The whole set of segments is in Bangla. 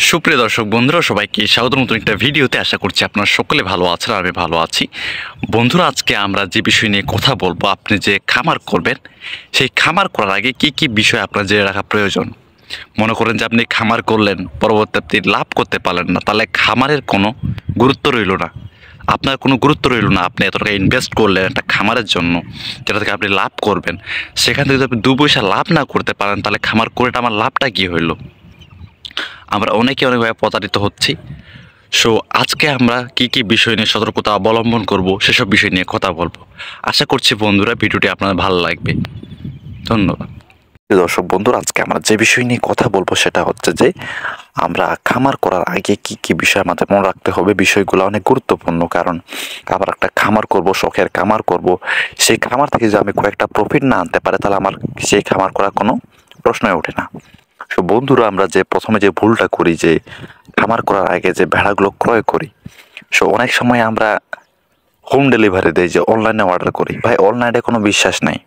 সুপ্রিয় দর্শক বন্ধুরা, সবাইকে স্বাগত নতুন একটা ভিডিওতে। আশা করছি আপনারা সকলে ভালো আছেন আর আমি ভালো আছি। বন্ধুরা, আজকে আমরা যে বিষয় নিয়ে কথা বলবো, আপনি যে খামার করবেন সেই খামার করার আগে কি কি বিষয় আপনার জেনে রাখা প্রয়োজন। মনে করেন যে আপনি খামার করলেন, পরবর্তী আপনি লাভ করতে পারলেন না, তাহলে খামারের কোনো গুরুত্ব রইল না, আপনার কোনো গুরুত্ব রইল না। আপনি এত টাকা ইনভেস্ট করলেন একটা খামারের জন্য, যেটা থেকে আপনি লাভ করবেন, সেখান থেকে যদি আপনি দু পয়সা লাভ না করতে পারেন, তাহলে খামার করে আমার লাভটা কী হইলো। আমরা অনেকভাবে প্রতারিত হচ্ছি। সো আজকে আমরা কি কি বিষয় নিয়ে সতর্কতা অবলম্বন করব সেসব বিষয় নিয়ে কথা বলবো। আশা করছি বন্ধুরা ভিডিওটি আপনাদের ভালো লাগবে। ধন্যবাদ। দর্শক বন্ধুরা, আজকে আমরা যে বিষয় নিয়ে কথা বলবো সেটা হচ্ছে যে আমরা খামার করার আগে কি কি বিষয় আমাদের মনে রাখতে হবে। বিষয়গুলো অনেক গুরুত্বপূর্ণ, কারণ আবার একটা খামার করব, শখের খামার করব, সেই খামার থেকে যদি আমি কয়েকটা প্রফিট না আনতে পারে, তাহলে আমার সেই খামার করার কোনো প্রশ্নই ওঠে না। তো বন্ধুরা, আমরা যে প্রথমে যে ভুলটা করি, যে খামার করার আগে যে ভেড়াগুলো ক্রয় করি, সো অনেক সময় আমরা হোম ডেলিভারি দেই, যে অনলাইনে অর্ডার করি। ভাই, অনলাইনে কোনো বিশ্বাস নাই।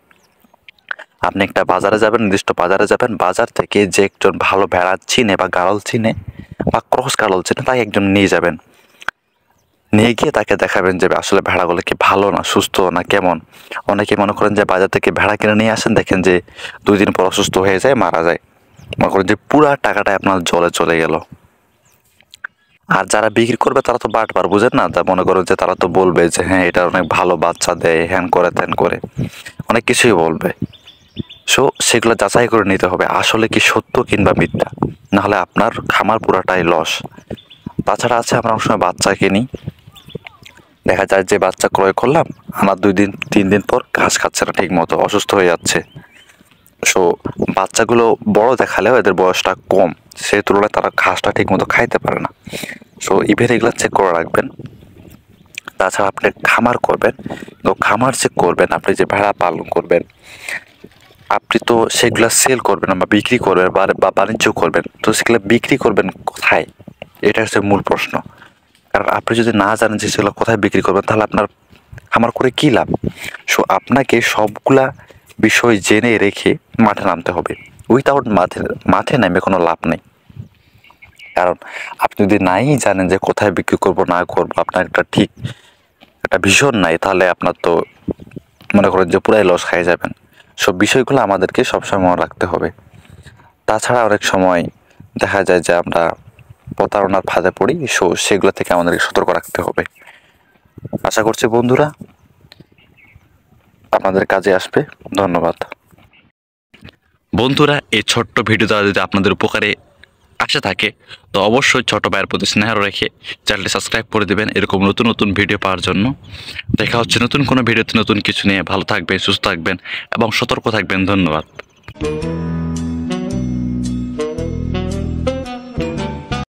আপনি একটা বাজারে যাবেন, নির্দিষ্ট বাজারে যাবেন, বাজার থেকে যে একজন ভালো ভেড়া চিনে বা গাড়ল চিনে বা ক্রস গাড়ল চিনে, তাই একজন নিয়ে যাবেন। নিয়ে গিয়ে তাকে দেখাবেন যে আসলে ভেড়াগুলো কি ভালো না সুস্থ না কেমন। অনেকে মনে করেন যে বাজার থেকে ভেড়া কিনে নিয়ে আসেন, দেখেন যে 2 দিন পর অসুস্থ হয়ে যায়, মারা যায়। মনে করেন যে পুরা টাকাটাই আপনার জলে চলে গেল। আর যারা বিক্রি করবে তারা তো বাটপার, বুঝেন না? তা মনে করেন যে তারা তো বলবে যে হ্যাঁ, এটা অনেক ভালো বাচ্চা দেয়, হ্যান করে ত্যান করে, অনেক কিছুই বলবে। সো সেগুলো যাচাই করে নিতে হবে আসলে কি সত্য কিংবা মিথ্যা, নাহলে আপনার খামার পুরাটাই লস। তাছাড়া আছে, আমরা অনেক সময় বাচ্চা কিনি, দেখা যায় যে বাচ্চা ক্রয় করলাম, আমার 2 দিন 3 দিন পর ঘাস খাচ্ছে না ঠিক মতো, অসুস্থ হয়ে যাচ্ছে। সো বাচ্চাগুলো বড় দেখালেও এদের বয়সটা কম, সেই তুলনায় তারা ঘাসটা ঠিক মতো খাইতে পারে না। সো ইভেন এগুলো চেক করে রাখবেন। তাছাড়া আপনি খামার করবেন, তো খামার চেক করবেন, আপনি যে ভেড়া পালন করবেন, আপনি তো সেগুলো সেল করবেন বা বিক্রি করবেন বা বাণিজ্য করবেন, তো সেগুলো বিক্রি করবেন কোথায়, এটা হচ্ছে মূল প্রশ্ন। কারণ আপনি যদি না জানেন যে সেগুলো কোথায় বিক্রি করবেন, তাহলে আপনার খামার করে কী লাভ। সো আপনাকে সবগুলা বিষয় জেনে রেখে মাঠে নামতে হবে। উইথাউট মাঠে নামে কোনো লাভ নেই। কারণ আপনি যদি নাই জানেন যে কোথায় বিক্রি করব না করব, আপনার একটা ভিশন নাই, তাহলে আপনার তো মনে করেন যে পুরাই লস খেয়ে যাবেন। সব বিষয়গুলো আমাদেরকে সবসময় মনে রাখতে হবে। তাছাড়া অনেক সময় দেখা যায় যে আমরা প্রতারণার ফাঁদে পড়ি, সেগুলো থেকে আমাদেরকে সতর্ক রাখতে হবে। আশা করছি বন্ধুরা আপনাদের কাজে আসবে। ধন্যবাদ। বন্ধুরা, এই ছোট্ট ভিডিওটা যদি আপনাদের উপকারে আসে থাকে, তো অবশ্যই ছোট ভাইয়ের প্রতি স্নেহ রেখে চ্যানেলটি সাবস্ক্রাইব করে দেবেন এরকম নতুন নতুন ভিডিও পাওয়ার জন্য। দেখা হচ্ছে নতুন কোনো ভিডিওতে নতুন কিছু নিয়ে। ভালো থাকবেন, সুস্থ থাকবেন এবং সতর্ক থাকবেন। ধন্যবাদ।